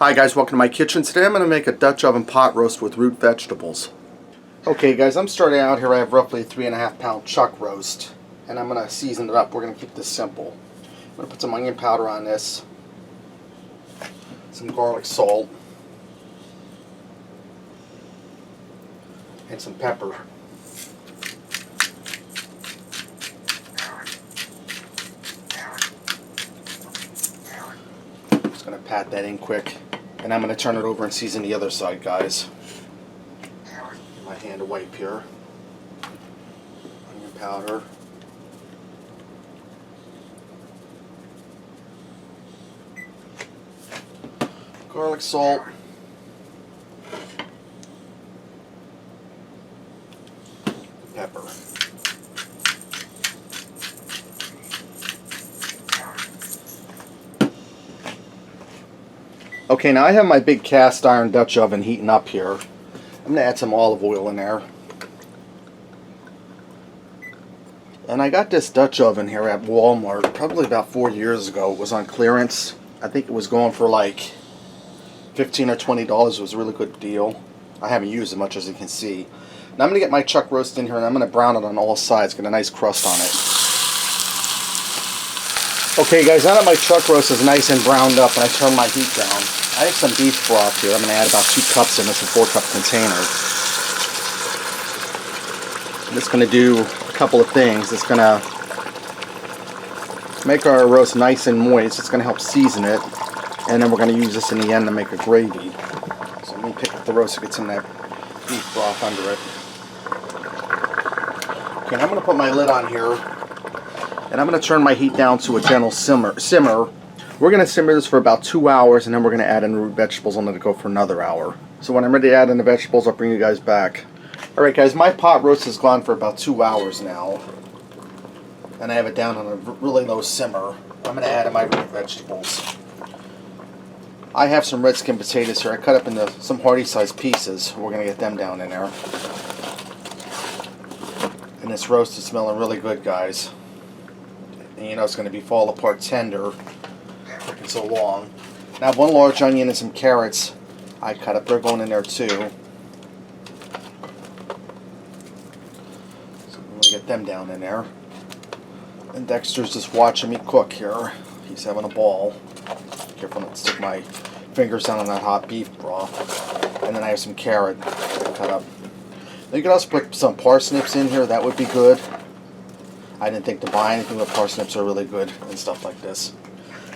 Hi guys, welcome to my kitchen. Today I'm going to make a Dutch oven pot roast with root vegetables. Okay guys, I'm starting out here. I have roughly a 3.5 pound chuck roast, and I'm going to season it up. We're going to keep this simple. I'm going to put some onion powder on this, some garlic salt, and some pepper. Just going to pat that in quick, and I'm going to turn it over and season the other side, guys. Get my hand to wipe here. Onion powder. Garlic salt. Pepper. Okay, now I have my big cast iron Dutch oven heating up here. I'm going to add some olive oil in there. And I got this Dutch oven here at Walmart probably about 4 years ago. It was on clearance. I think it was going for like $15 or $20. It was a really good deal. I haven't used it much, as you can see. Now I'm going to get my chuck roast in here and I'm going to brown it on all sides, get a nice crust on it. Okay guys, now that my chuck roast is nice and browned up and I turn my heat down, I have some beef broth here. I'm going to add about 2 cups in this 4-cup container. And it's going to do a couple of things. It's going to make our roast nice and moist. It's going to help season it. And then we're going to use this in the end to make a gravy. So let me pick up the roast to get some of that beef broth under it. Okay, now I'm going to put my lid on here. And I'm going to turn my heat down to a gentle simmer. We're going to simmer this for about 2 hours, and then we're going to add in root vegetables and let it go for another hour. So when I'm ready to add in the vegetables, I'll bring you guys back. Alright guys, my pot roast has gone for about 2 hours now. And I have it down on a really low simmer. I'm going to add in my root vegetables. I have some red skin potatoes here. I cut up into some hearty sized pieces. We're going to get them down in there. And this roast is smelling really good, guys. And you know it's going to be fall apart tender. Taking so long. Now 1 large onion and some carrots I cut up. They're going in there too. So I'm going to get them down in there. And Dexter's just watching me cook here. He's having a ball. Careful not to stick my fingers down on that hot beef broth. And then I have some carrot cut up. Now you can also put some parsnips in here. That would be good. I didn't think to buy anything, but parsnips are really good and stuff like this.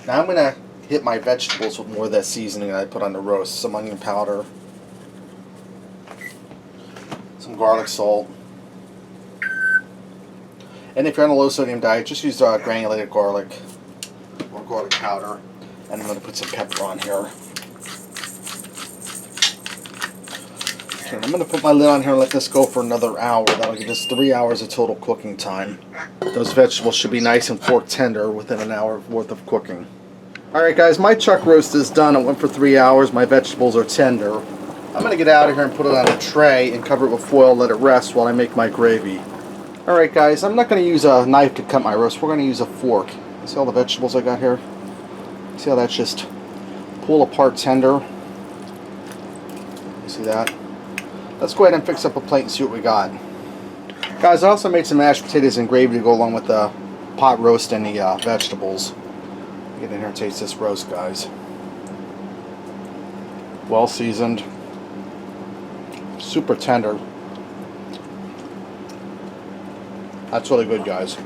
Now I'm going to hit my vegetables with more of that seasoning that I put on the roast. Some onion powder, some garlic salt, and if you're on a low sodium diet, just use granulated garlic or garlic powder. And I'm going to put some pepper on here. Okay, I'm going to put my lid on here and let this go for another hour. That'll give us 3 hours of total cooking time. Those vegetables should be nice and fork tender within an hour worth of cooking. Alright guys, my chuck roast is done. It went for 3 hours. My vegetables are tender. I'm going to get out of here and put it on a tray and cover it with foil, let it rest while I make my gravy. Alright guys, I'm not going to use a knife to cut my roast. We're going to use a fork. See all the vegetables I got here? See how that's just pull apart tender? You see that? Let's go ahead and fix up a plate and see what we got. Guys, I also made some mashed potatoes and gravy to go along with the pot roast and the vegetables. Get in here and taste this roast, guys. Well seasoned. Super tender. That's really good, guys.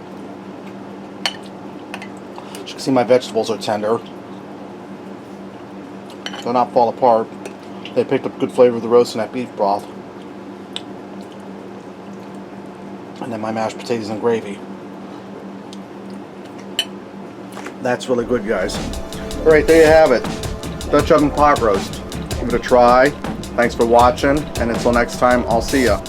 As you can see, my vegetables are tender. They'll not fall apart. They picked up good flavor of the roast and that beef broth. And then my mashed potatoes and gravy. That's really good, guys. Alright, there you have it. Dutch oven pot roast. Give it a try. Thanks for watching, and until next time, I'll see ya.